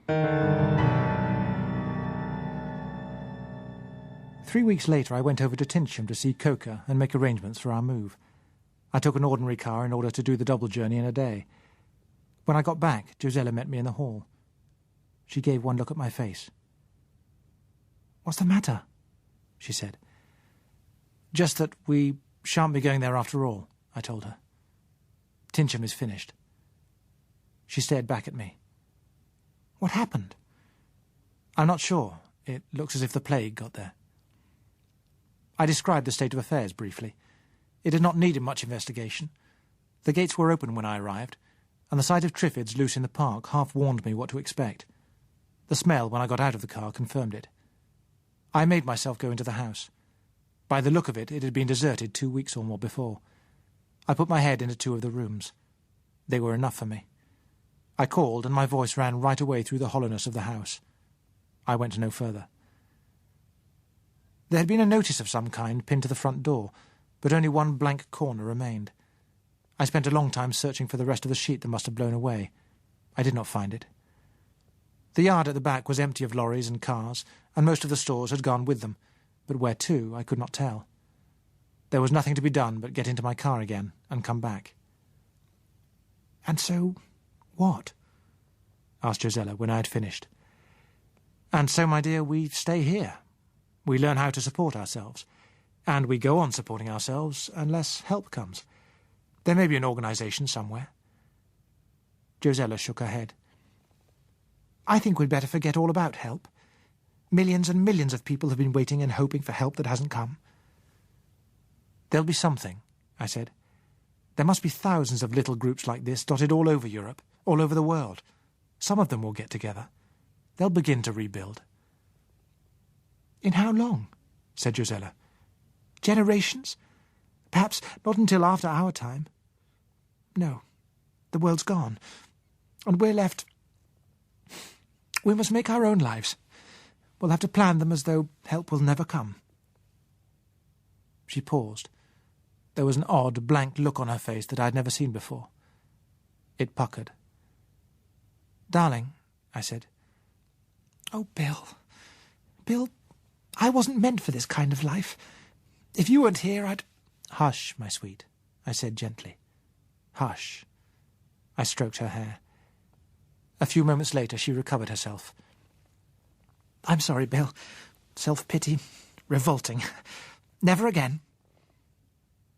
3 weeks later, I went over to Tinsham to see Coker and make arrangements for our move. I took an ordinary car in order to do the double journey in a day. When I got back, Josella met me in the hall. She gave one look at my face. "What's the matter?" she said. "Just that we shan't be going there after all," I told her. "Tinsham is finished." She stared back at me. "What happened?" "I'm not sure. It looks as if the plague got there." I described the state of affairs briefly. It had not needed much investigation. The gates were open when I arrived, and the sight of Triffids loose in the park half warned me what to expect. The smell, when I got out of the car, confirmed it. I made myself go into the house. By the look of it, it had been deserted 2 weeks or more before. I put my head into 2 of the rooms. They were enough for me. I called, and my voice ran right away through the hollowness of the house. I went no further. There had been a notice of some kind pinned to the front door, but only one blank corner remained. I spent a long time searching for the rest of the sheet that must have blown away. I did not find it. The yard at the back was empty of lorries and cars, and most of the stores had gone with them, but where to I could not tell. There was nothing to be done but get into my car again and come back. "And so, what?" asked Josella when I had finished. "And so, my dear, we stay here. We learn how to support ourselves, and we go on supporting ourselves unless help comes. There may be an organisation somewhere." Josella shook her head. "I think we'd better forget all about help. Millions and millions of people have been waiting and hoping for help that hasn't come." "There'll be something," I said. "There must be thousands of little groups like this dotted all over Europe, all over the world. Some of them will get together. They'll begin to rebuild." "In how long?" said Josella. "Generations? Perhaps not until after our time. No, the world's gone, and we're left. We must make our own lives. We'll have to plan them as though help will never come." She paused. There was an odd, blank look on her face that I had never seen before. It puckered. "Darling," I said. "Oh, Bill. Bill, I wasn't meant for this kind of life. If you weren't here, I'd—" "Hush, my sweet," I said gently. "Hush." I stroked her hair. A few moments later she recovered herself. "I'm sorry, Bill. Self-pity. Revolting. Never again."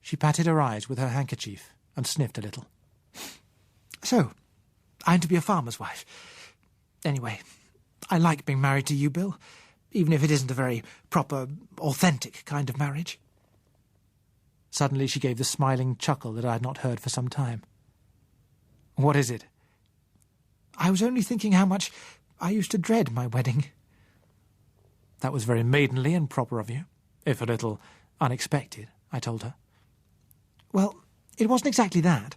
She patted her eyes with her handkerchief and sniffed a little. "So, I'm to be a farmer's wife. Anyway, I like being married to you, Bill, even if it isn't a very proper, authentic kind of marriage." Suddenly she gave the smiling chuckle that I had not heard for some time. "What is it?" "I was only thinking how much I used to dread my wedding." "That was very maidenly and proper of you, if a little unexpected," I told her. "Well, it wasn't exactly that.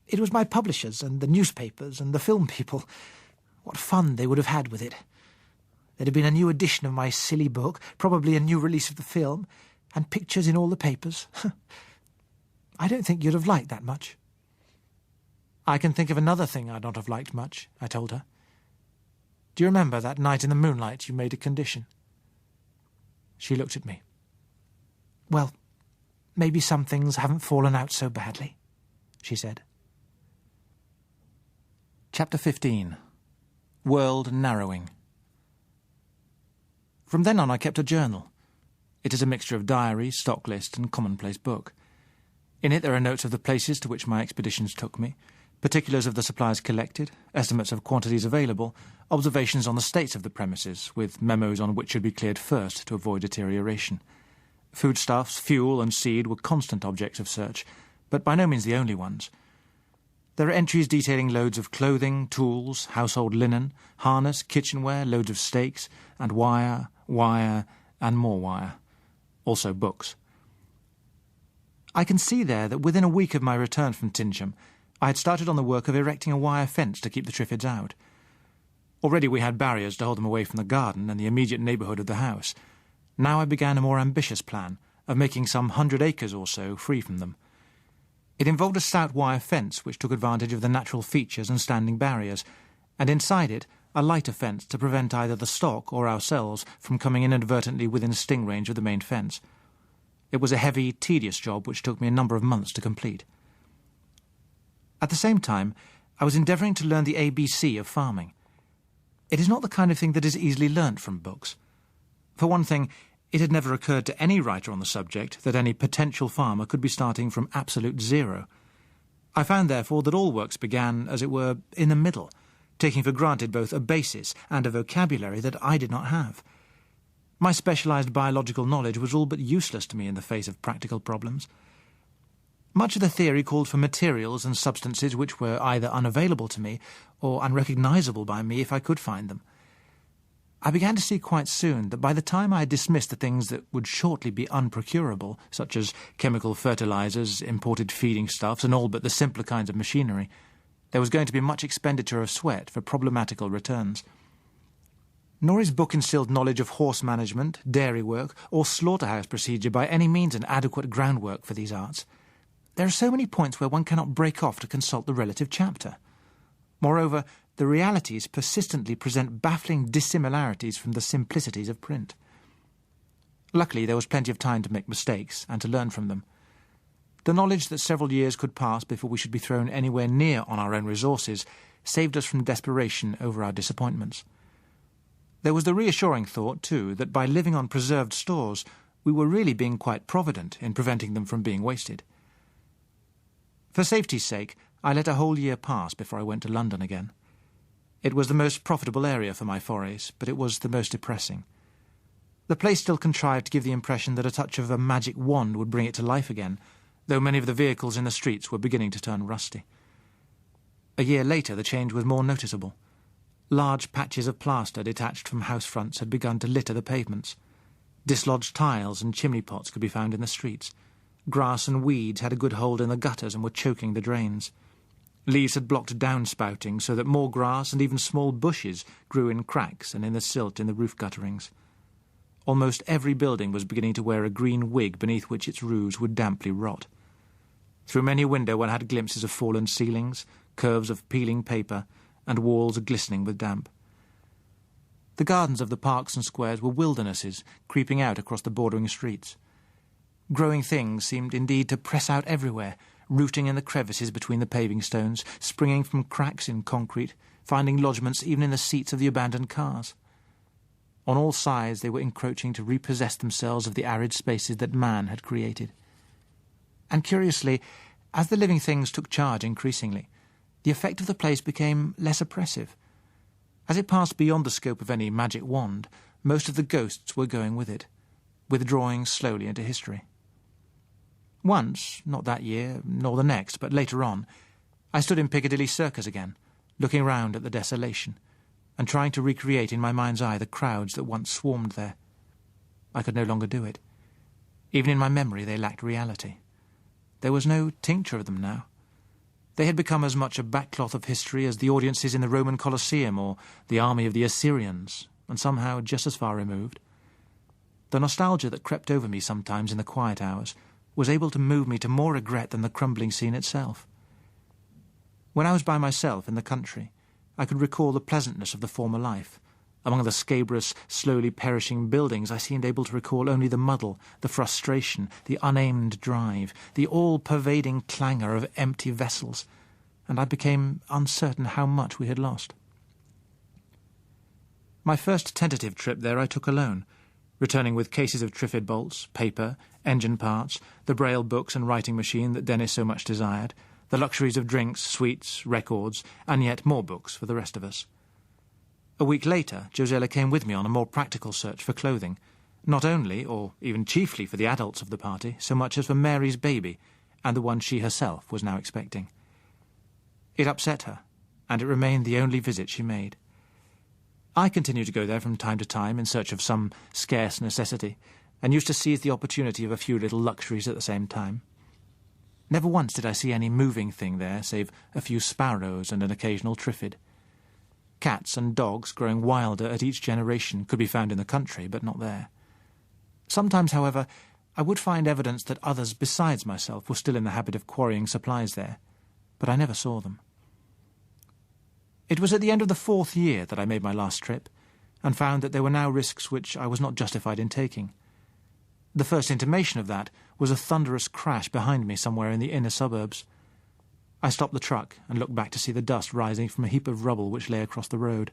It was my publishers and the newspapers and the film people. What fun they would have had with it. There'd have been a new edition of my silly book, probably a new release of the film, and pictures in all the papers. I don't think you'd have liked that much." "I can think of another thing I'd not have liked much," I told her. "Do you remember that night in the moonlight you made a condition?" She looked at me. "Well, maybe some things haven't fallen out so badly," she said. Chapter 15. World Narrowing. From then on I kept a journal. It is a mixture of diary, stock list, and commonplace book. In it there are notes of the places to which my expeditions took me, particulars of the supplies collected, estimates of quantities available, observations on the states of the premises, with memos on which should be cleared first to avoid deterioration. Foodstuffs, fuel, and seed were constant objects of search, but by no means the only ones. There are entries detailing loads of clothing, tools, household linen, harness, kitchenware, loads of stakes, and wire, and more wire. Also books. I can see there that within a week of my return from Tinsham, I had started on the work of erecting a wire fence to keep the Triffids out. Already we had barriers to hold them away from the garden and the immediate neighbourhood of the house. Now I began a more ambitious plan of making some 100 acres or so free from them. It involved a stout wire fence which took advantage of the natural features and standing barriers, and inside it a lighter fence to prevent either the stock or ourselves from coming inadvertently within sting range of the main fence. It was a heavy, tedious job which took me a number of months to complete. At the same time, I was endeavouring to learn the ABC of farming. It is not the kind of thing that is easily learnt from books. For one thing, it had never occurred to any writer on the subject that any potential farmer could be starting from absolute zero. I found, therefore, that all works began, as it were, in the middle, taking for granted both a basis and a vocabulary that I did not have. My specialised biological knowledge was all but useless to me in the face of practical problems. Much of the theory called for materials and substances which were either unavailable to me or unrecognisable by me if I could find them. I began to see quite soon that by the time I had dismissed the things that would shortly be unprocurable, such as chemical fertilisers, imported feeding stuffs, and all but the simpler kinds of machinery, there was going to be much expenditure of sweat for problematical returns. Norrie's book instilled knowledge of horse management, dairy work, or slaughterhouse procedure by any means an adequate groundwork for these arts. There are so many points where one cannot break off to consult the relative chapter. Moreover, the realities persistently present baffling dissimilarities from the simplicities of print. Luckily, there was plenty of time to make mistakes and to learn from them. The knowledge that several years could pass before we should be thrown anywhere near on our own resources saved us from desperation over our disappointments. There was the reassuring thought, too, that by living on preserved stores, we were really being quite provident in preventing them from being wasted. For safety's sake, I let a whole year pass before I went to London again. It was the most profitable area for my forays, but it was the most depressing. The place still contrived to give the impression that a touch of a magic wand would bring it to life again, though many of the vehicles in the streets were beginning to turn rusty. A year later, the change was more noticeable. Large patches of plaster detached from house fronts had begun to litter the pavements. Dislodged tiles and chimney pots could be found in the streets. Grass and weeds had a good hold in the gutters and were choking the drains. Leaves had blocked downspouting so that more grass and even small bushes grew in cracks and in the silt in the roof gutterings. Almost every building was beginning to wear a green wig beneath which its roofs would damply rot. Through many a window one had glimpses of fallen ceilings, curves of peeling paper, and walls glistening with damp. The gardens of the parks and squares were wildernesses creeping out across the bordering streets. Growing things seemed indeed to press out everywhere, rooting in the crevices between the paving stones, springing from cracks in concrete, finding lodgments even in the seats of the abandoned cars. On all sides they were encroaching to repossess themselves of the arid spaces that man had created. And curiously, as the living things took charge increasingly, the effect of the place became less oppressive. As it passed beyond the scope of any magic wand, most of the ghosts were going with it, withdrawing slowly into history. Once, not that year, nor the next, but later on, I stood in Piccadilly Circus again, looking round at the desolation, and trying to recreate in my mind's eye the crowds that once swarmed there. I could no longer do it. Even in my memory they lacked reality. There was no tincture of them now. They had become as much a backcloth of history as the audiences in the Roman Colosseum or the army of the Assyrians, and somehow just as far removed. The nostalgia that crept over me sometimes in the quiet hours was able to move me to more regret than the crumbling scene itself. When I was by myself in the country, I could recall the pleasantness of the former life. Among the scabrous, slowly perishing buildings, I seemed able to recall only the muddle, the frustration, the unaimed drive, the all-pervading clangour of empty vessels, and I became uncertain how much we had lost. My first tentative trip there I took alone, returning with cases of Triffid bolts, paper, engine parts, the Braille books and writing machine that Dennis so much desired, the luxuries of drinks, sweets, records, and yet more books for the rest of us. A week later, Josella came with me on a more practical search for clothing, not only, or even chiefly, for the adults of the party, so much as for Mary's baby, and the one she herself was now expecting. It upset her, and it remained the only visit she made. I continued to go there from time to time in search of some scarce necessity, and used to seize the opportunity of a few little luxuries at the same time. Never once did I see any moving thing there, save a few sparrows and an occasional Triffid. Cats and dogs, growing wilder at each generation, could be found in the country, but not there. Sometimes, however, I would find evidence that others besides myself were still in the habit of quarrying supplies there, but I never saw them. It was at the end of the 4th year that I made my last trip, and found that there were now risks which I was not justified in taking. The first intimation of that was a thunderous crash behind me somewhere in the inner suburbs. I stopped the truck and looked back to see the dust rising from a heap of rubble which lay across the road.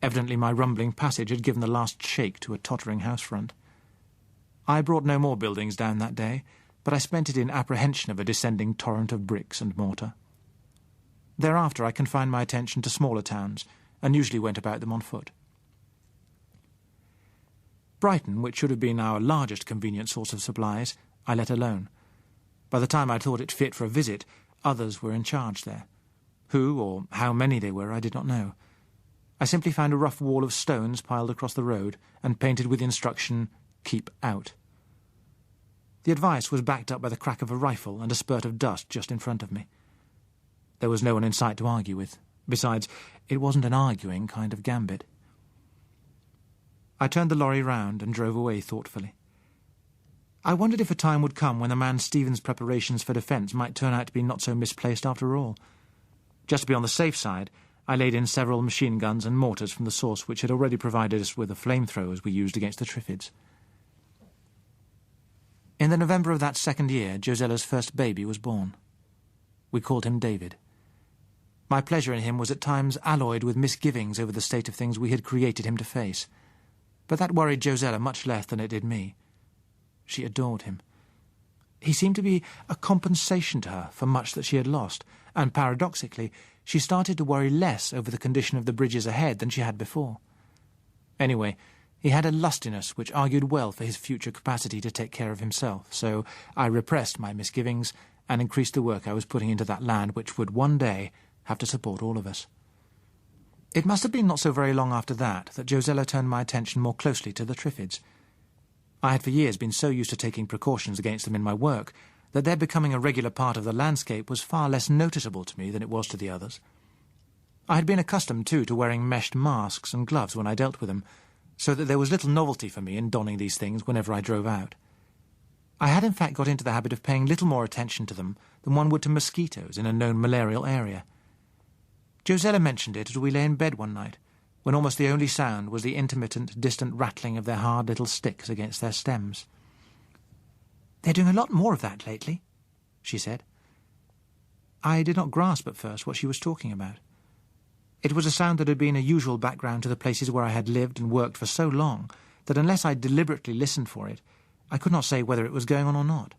Evidently my rumbling passage had given the last shake to a tottering house front. I brought no more buildings down that day, but I spent it in apprehension of a descending torrent of bricks and mortar. Thereafter I confined my attention to smaller towns, and usually went about them on foot. Brighton, which should have been our largest convenient source of supplies, I let alone. By the time I thought it fit for a visit, others were in charge there. Who or how many they were, I did not know. I simply found a rough wall of stones piled across the road and painted with the instruction, "Keep out." The advice was backed up by the crack of a rifle and a spurt of dust just in front of me. There was no one in sight to argue with. Besides, it wasn't an arguing kind of gambit. I turned the lorry round and drove away thoughtfully. I wondered if a time would come when the man Stephen's preparations for defence might turn out to be not so misplaced after all. Just to be on the safe side, I laid in several machine guns and mortars from the source which had already provided us with the flamethrowers we used against the Triffids. In the November of that 2nd year, Josella's first baby was born. We called him David. My pleasure in him was at times alloyed with misgivings over the state of things we had created him to face. But that worried Josella much less than it did me. She adored him. He seemed to be a compensation to her for much that she had lost, and paradoxically, she started to worry less over the condition of the bridges ahead than she had before. Anyway, he had a lustiness which argued well for his future capacity to take care of himself, so I repressed my misgivings and increased the work I was putting into that land which would one day have to support all of us. It must have been not so very long after that Josella turned my attention more closely to the Triffids. I had for years been so used to taking precautions against them in my work that their becoming a regular part of the landscape was far less noticeable to me than it was to the others. I had been accustomed, too, to wearing meshed masks and gloves when I dealt with them, so that there was little novelty for me in donning these things whenever I drove out. I had in fact got into the habit of paying little more attention to them than one would to mosquitoes in a known malarial area. Josella mentioned it as we lay in bed one night, when almost the only sound was the intermittent, distant rattling of their hard little sticks against their stems. "They're doing a lot more of that lately," she said. I did not grasp at first what she was talking about. It was a sound that had been a usual background to the places where I had lived and worked for so long that unless I deliberately listened for it, I could not say whether it was going on or not.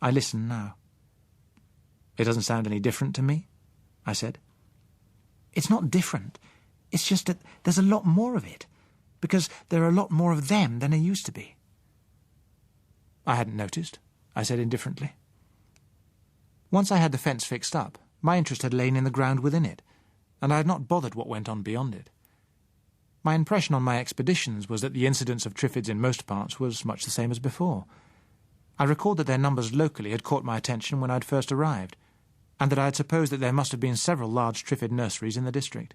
I listened now. "It doesn't sound any different to me," I said. "It's not different. It's just that there's a lot more of it, because there are a lot more of them than there used to be." "I hadn't noticed," I said indifferently. Once I had the fence fixed up, my interest had lain in the ground within it, and I had not bothered what went on beyond it. My impression on my expeditions was that the incidence of Triffids in most parts was much the same as before. I recalled that their numbers locally had caught my attention when I had first arrived, and that I had supposed that there must have been several large Triffid nurseries in the district.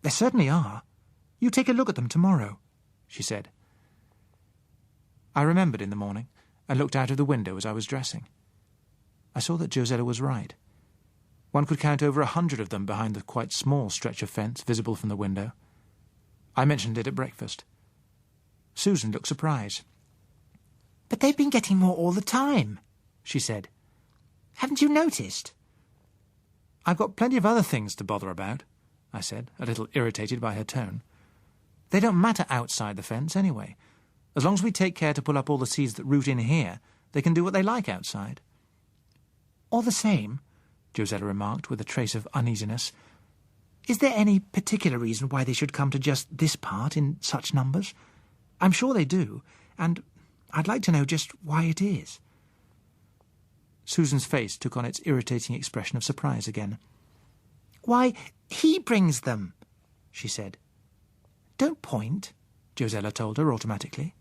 "There certainly are. You take a look at them tomorrow," she said. I remembered in the morning, and looked out of the window as I was dressing. I saw that Josella was right. One could count over 100 of them behind the quite small stretch of fence visible from the window. I mentioned it at breakfast. Susan looked surprised. "But they've been getting more all the time," she said. "Haven't you noticed?" "I've got plenty of other things to bother about," I said, a little irritated by her tone. "They don't matter outside the fence, anyway. As long as we take care to pull up all the seeds that root in here, they can do what they like outside." "All the same," Josella remarked with a trace of uneasiness, "is there any particular reason why they should come to just this part in such numbers? I'm sure they do, and I'd like to know just why it is." Susan's face took on its irritating expression of surprise again. "Why, he brings them," she said. "Don't point," Josella told her automatically.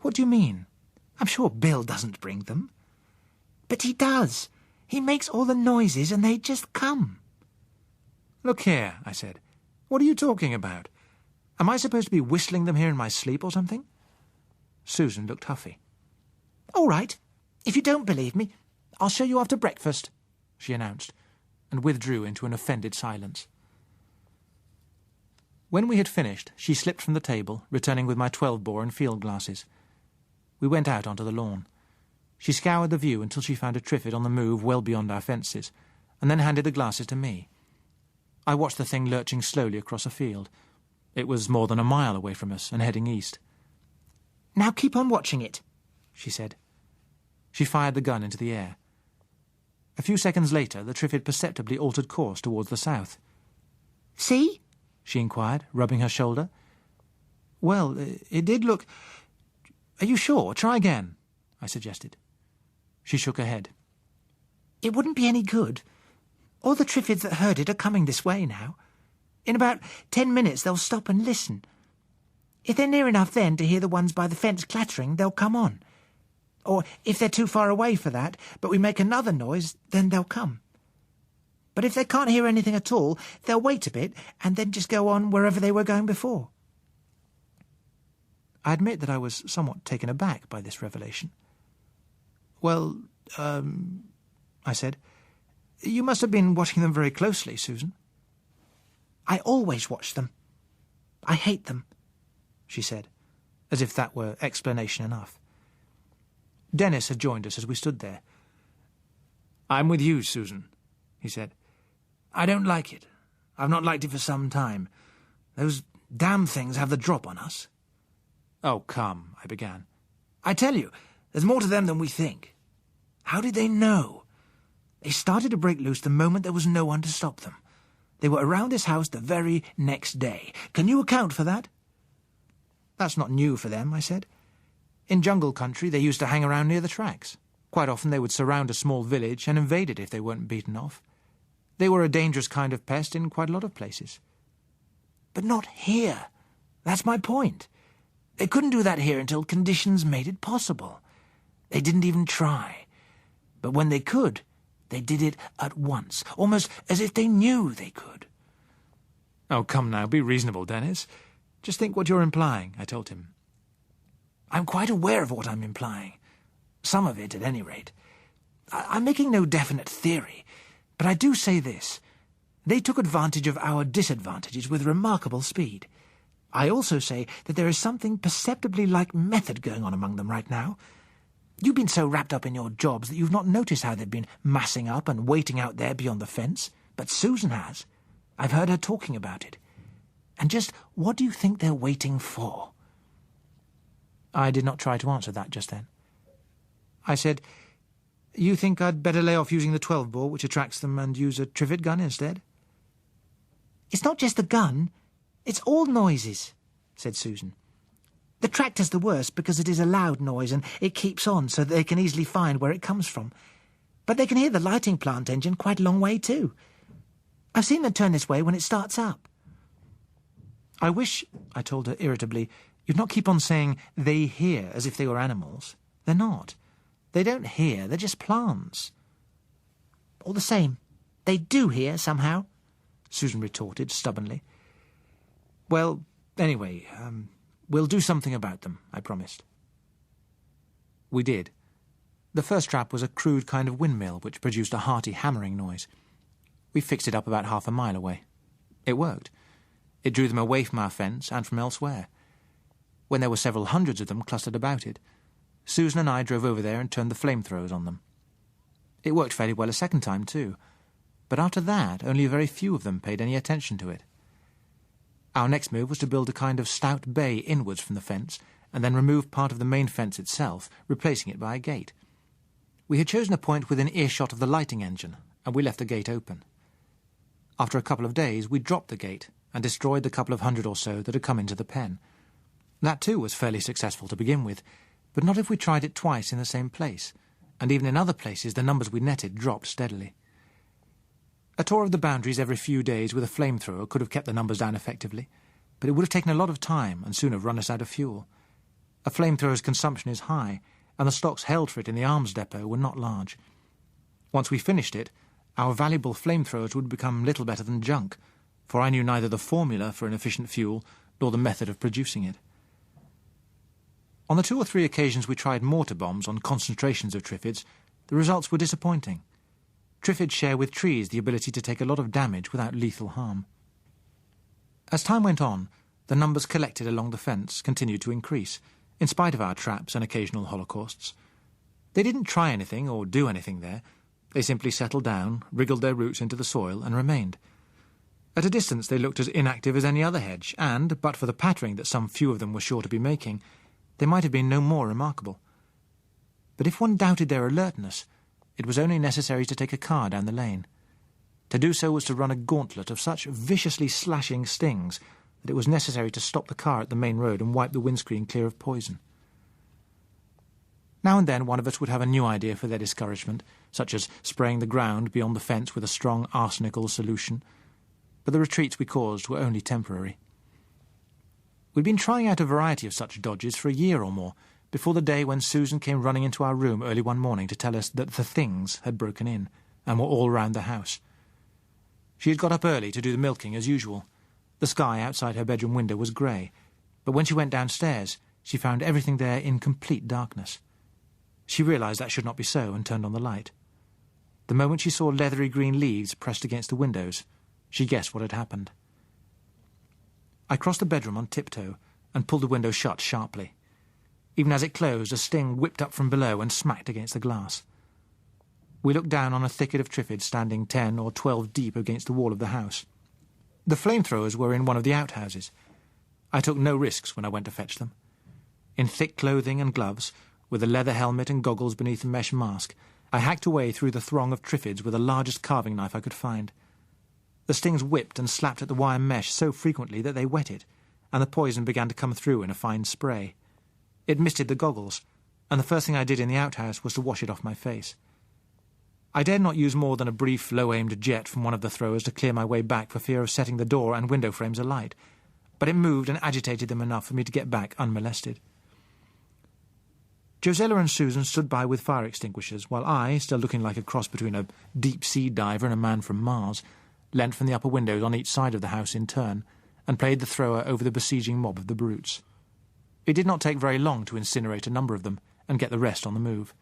"What do you mean? I'm sure Bill doesn't bring them." "But he does. He makes all the noises and they just come." "Look here," I said. "What are you talking about? Am I supposed to be whistling them here in my sleep or something?" Susan looked huffy. "All right. If you don't believe me, I'll show you after breakfast," she announced, and withdrew into an offended silence. When we had finished, she slipped from the table, returning with my 12-bore and field glasses. We went out onto the lawn. She scoured the view until she found a Triffid on the move well beyond our fences, and then handed the glasses to me. I watched the thing lurching slowly across a field. It was more than a mile away from us and heading east. "Now keep on watching it," she said. She fired the gun into the air. A few seconds later, the Triffid perceptibly altered course towards the south. "See?" she inquired, rubbing her shoulder. "Well, it did look—" "Are you sure? Try again," I suggested. She shook her head. "It wouldn't be any good. All the Triffids that heard it are coming this way now. In about 10 minutes they'll stop and listen. If they're near enough then to hear the ones by the fence clattering, they'll come on. Or if they're too far away for that, but we make another noise, then they'll come. But if they can't hear anything at all, they'll wait a bit and then just go on wherever they were going before." I admit that I was somewhat taken aback by this revelation. "Well, I said, you must have been watching them very closely, Susan." "I always watch them. I hate them," she said, as if that were explanation enough. Dennis had joined us as we stood there. "I'm with you, Susan," he said. "I don't like it. I've not liked it for some time. Those damn things have the drop on us." "Oh, come," I began. "I tell you, there's more to them than we think. How did they know? They started to break loose the moment there was no one to stop them. They were around this house the very next day. Can you account for that?" "That's not new for them," I said. "In jungle country they used to hang around near the tracks. Quite often they would surround a small village and invade it if they weren't beaten off. They were a dangerous kind of pest in quite a lot of places." "But not here. That's my point. They couldn't do that here until conditions made it possible. They didn't even try. But when they could, they did it at once, almost as if they knew they could." "Oh, come now, be reasonable, Dennis. Just think what you're implying," I told him. "I'm quite aware of what I'm implying. Some of it, at any rate. I'm making no definite theory, but I do say this. They took advantage of our disadvantages with remarkable speed. I also say that there is something perceptibly like method going on among them right now. You've been so wrapped up in your jobs that you've not noticed how they've been massing up and waiting out there beyond the fence, but Susan has. I've heard her talking about it. And just what do you think they're waiting for?" I did not try to answer that just then. I said, "You think I'd better lay off using the 12-bore, which attracts them, and use a Triffid gun instead?" "It's not just the gun. It's all noises," said Susan. "The tractor's the worst because it is a loud noise and it keeps on so that they can easily find where it comes from. But they can hear the lighting plant engine quite a long way too. I've seen them turn this way when it starts up." "I wish," I told her irritably, "you'd not keep on saying they hear as if they were animals. They're not. They don't hear, they're just plants." "All the same, they do hear somehow," Susan retorted stubbornly. "Well, anyway, we'll do something about them," I promised. We did. The first trap was a crude kind of windmill which produced a hearty hammering noise. We fixed it up about half a mile away. It worked. It drew them away from our fence and from elsewhere. When there were several hundreds of them clustered about it, Susan and I drove over there and turned the flamethrowers on them. It worked fairly well a second time too, but after that only a very few of them paid any attention to it. Our next move was to build a kind of stout bay inwards from the fence and then remove part of the main fence itself, replacing it by a gate. We had chosen a point within earshot of the lighting engine, and we left the gate open. After a couple of days, we dropped the gate and destroyed the couple of hundred or so that had come into the pen. That too was fairly successful to begin with, but not if we tried it twice in the same place, and even in other places the numbers we netted dropped steadily. A tour of the boundaries every few days with a flamethrower could have kept the numbers down effectively, but it would have taken a lot of time and soon have run us out of fuel. A flamethrower's consumption is high, and the stocks held for it in the arms depot were not large. Once we finished it, our valuable flamethrowers would become little better than junk, for I knew neither the formula for an efficient fuel nor the method of producing it. On the 2 or 3 occasions we tried mortar bombs on concentrations of Triffids, the results were disappointing. Triffids share with trees the ability to take a lot of damage without lethal harm. As time went on, the numbers collected along the fence continued to increase, in spite of our traps and occasional holocausts. They didn't try anything or do anything there. They simply settled down, wriggled their roots into the soil, and remained. At a distance they looked as inactive as any other hedge, and, but for the pattering that some few of them were sure to be making, they might have been no more remarkable. But if one doubted their alertness, it was only necessary to take a car down the lane. To do so was to run a gauntlet of such viciously slashing stings that it was necessary to stop the car at the main road and wipe the windscreen clear of poison. Now and then one of us would have a new idea for their discouragement, such as spraying the ground beyond the fence with a strong arsenical solution, but the retreats we caused were only temporary. We'd been trying out a variety of such dodges for a year or more, before the day when Susan came running into our room early one morning to tell us that the things had broken in, and were all round the house. She had got up early to do the milking as usual. The sky outside her bedroom window was grey, but when she went downstairs, she found everything there in complete darkness. She realised that should not be so, and turned on the light. The moment she saw leathery green leaves pressed against the windows, she guessed what had happened. I crossed the bedroom on tiptoe and pulled the window shut sharply. Even as it closed, a sting whipped up from below and smacked against the glass. We looked down on a thicket of Triffids standing 10 or 12 deep against the wall of the house. The flamethrowers were in one of the outhouses. I took no risks when I went to fetch them. In thick clothing and gloves, with a leather helmet and goggles beneath a mesh mask, I hacked away through the throng of Triffids with the largest carving knife I could find. The stings whipped and slapped at the wire mesh so frequently that they wetted, and the poison began to come through in a fine spray. It misted the goggles, and the first thing I did in the outhouse was to wash it off my face. I dared not use more than a brief, low-aimed jet from one of the throwers to clear my way back for fear of setting the door and window frames alight, but it moved and agitated them enough for me to get back unmolested. Josella and Susan stood by with fire extinguishers, while I, still looking like a cross between a deep-sea diver and a man from Mars, leant from the upper windows on each side of the house in turn, and played the thrower over the besieging mob of the brutes. It did not take very long to incinerate a number of them and get the rest on the move.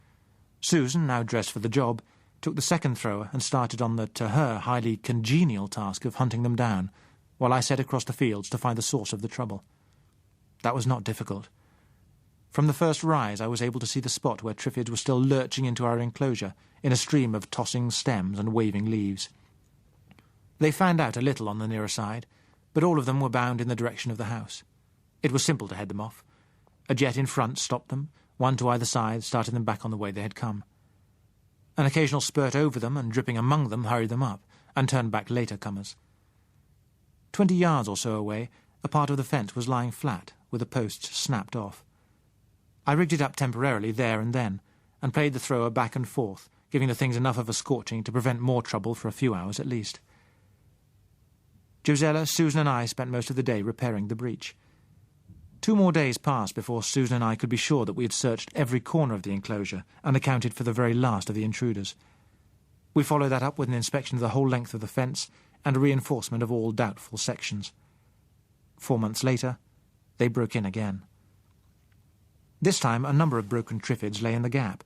Susan, now dressed for the job, took the second thrower and started on the, to her, highly congenial task of hunting them down, while I set across the fields to find the source of the trouble. That was not difficult. From the first rise I was able to see the spot where Triffids were still lurching into our enclosure in a stream of tossing stems and waving leaves. They fanned out a little on the nearer side, but all of them were bound in the direction of the house. It was simple to head them off. A jet in front stopped them, one to either side started them back on the way they had come. An occasional spurt over them and dripping among them hurried them up, and turned back later comers. 20 yards or so away, a part of the fence was lying flat, with the posts snapped off. I rigged it up temporarily there and then, and played the thrower back and forth, giving the things enough of a scorching to prevent more trouble for a few hours at least. Josella, Susan and I spent most of the day repairing the breach. 2 more days passed before Susan and I could be sure that we had searched every corner of the enclosure and accounted for the very last of the intruders. We followed that up with an inspection of the whole length of the fence and a reinforcement of all doubtful sections. 4 months later, they broke in again. This time, a number of broken Triffids lay in the gap.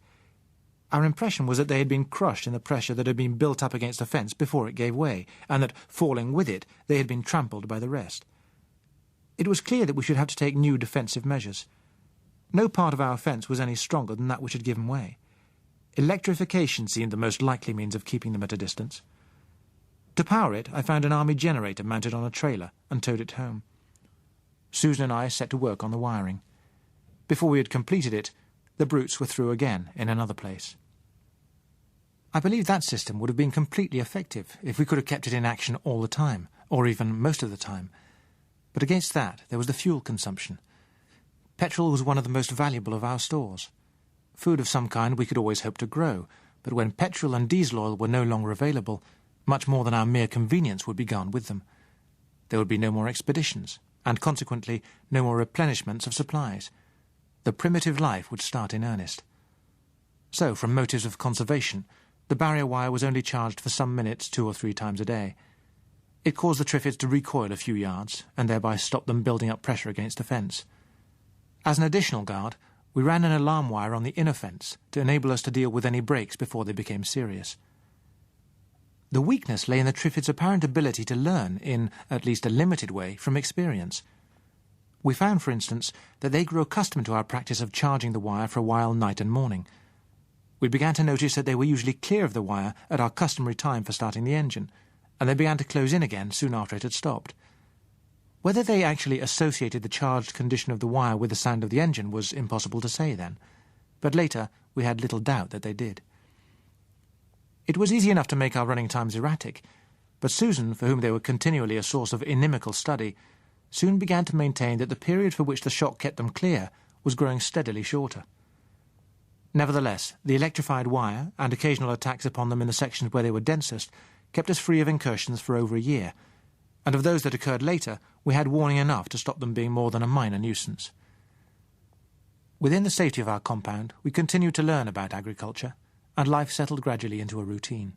Our impression was that they had been crushed in the pressure that had been built up against the fence before it gave way, and that, falling with it, they had been trampled by the rest. It was clear that we should have to take new defensive measures. No part of our fence was any stronger than that which had given way. Electrification seemed the most likely means of keeping them at a distance. To power it, I found an army generator mounted on a trailer and towed it home. Susan and I set to work on the wiring. Before we had completed it, the brutes were through again in another place. I believe that system would have been completely effective if we could have kept it in action all the time, or even most of the time. But against that, there was the fuel consumption. Petrol was one of the most valuable of our stores. Food of some kind we could always hope to grow, but when petrol and diesel oil were no longer available, much more than our mere convenience would be gone with them. There would be no more expeditions, and consequently no more replenishments of supplies. The primitive life would start in earnest. So, from motives of conservation, the barrier wire was only charged for some minutes 2 or 3 times a day. It caused the Triffids to recoil a few yards, and thereby stopped them building up pressure against the fence. As an additional guard, we ran an alarm wire on the inner fence to enable us to deal with any breaks before they became serious. The weakness lay in the Triffids' apparent ability to learn, in at least a limited way, from experience. We found, for instance, that they grew accustomed to our practice of charging the wire for a while night and morning. We began to notice that they were usually clear of the wire at our customary time for starting the engine, and they began to close in again soon after it had stopped. Whether they actually associated the charged condition of the wire with the sound of the engine was impossible to say then, but later we had little doubt that they did. It was easy enough to make our running times erratic, but Susan, for whom they were continually a source of inimical study, soon began to maintain that the period for which the shock kept them clear was growing steadily shorter. Nevertheless, the electrified wire and occasional attacks upon them in the sections where they were densest kept us free of incursions for over a year, and of those that occurred later we had warning enough to stop them being more than a minor nuisance. Within the safety of our compound, we continued to learn about agriculture, and life settled gradually into a routine.